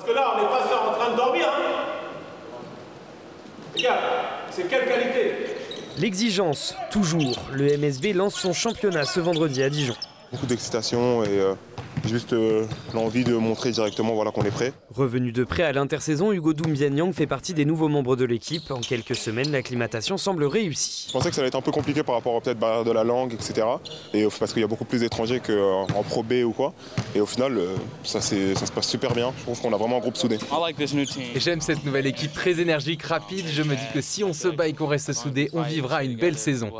Parce que là, on n'est pas en train de dormir. Hein. Regarde, c'est quelle qualité? L'exigence, toujours. Le MSB lance son championnat ce vendredi à Dijon. Beaucoup d'excitation et juste l'envie de montrer directement voilà, qu'on est prêt. Revenu de près à l'intersaison, Hugo Doumbia-Niang fait partie des nouveaux membres de l'équipe. En quelques semaines, l'acclimatation semble réussie. Je pensais que ça allait être un peu compliqué par rapport peut-être de la langue, etc. Et parce qu'il y a beaucoup plus d'étrangers qu'en Pro B ou quoi. Et au final, ça se passe super bien. Je trouve qu'on a vraiment un groupe soudé. J'aime cette nouvelle équipe très énergique, rapide. Je me dis que si on se bat et qu'on reste soudés, on vivra une belle saison.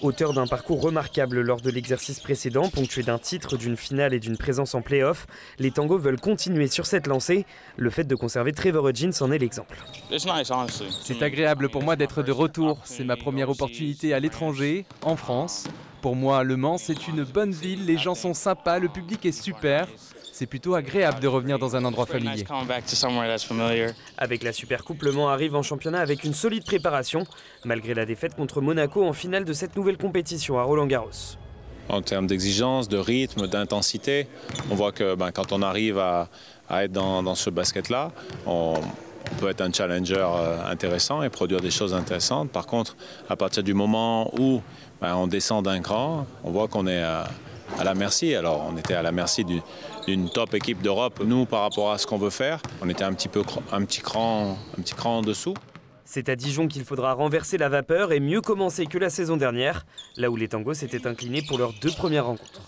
Auteur d'un parcours remarquable lors de l'exercice précédent, ponctué d'un titre, d'une finale et d'une présence en play-off, les Tangos veulent continuer sur cette lancée. Le fait de conserver Trevor Hodgins en est l'exemple. C'est agréable pour moi d'être de retour. C'est ma première opportunité à l'étranger, en France. Pour moi, Le Mans, c'est une bonne ville, les gens sont sympas, le public est super. C'est plutôt agréable de revenir dans un endroit familier. Avec la Supercoupe, Le Mans arrive en championnat avec une solide préparation, malgré la défaite contre Monaco en finale de cette nouvelle compétition à Roland-Garros. En termes d'exigence, de rythme, d'intensité, on voit que quand on arrive à être dans ce basket-là, on peut être un challenger intéressant et produire des choses intéressantes. Par contre, à partir du moment où on descend d'un cran, on voit qu'on est à la merci. Alors, on était à la merci d'une top équipe d'Europe. Nous, par rapport à ce qu'on veut faire, on était un petit cran en dessous. C'est à Dijon qu'il faudra renverser la vapeur et mieux commencer que la saison dernière, là où les Tangos s'étaient inclinés pour leurs 2 premières rencontres.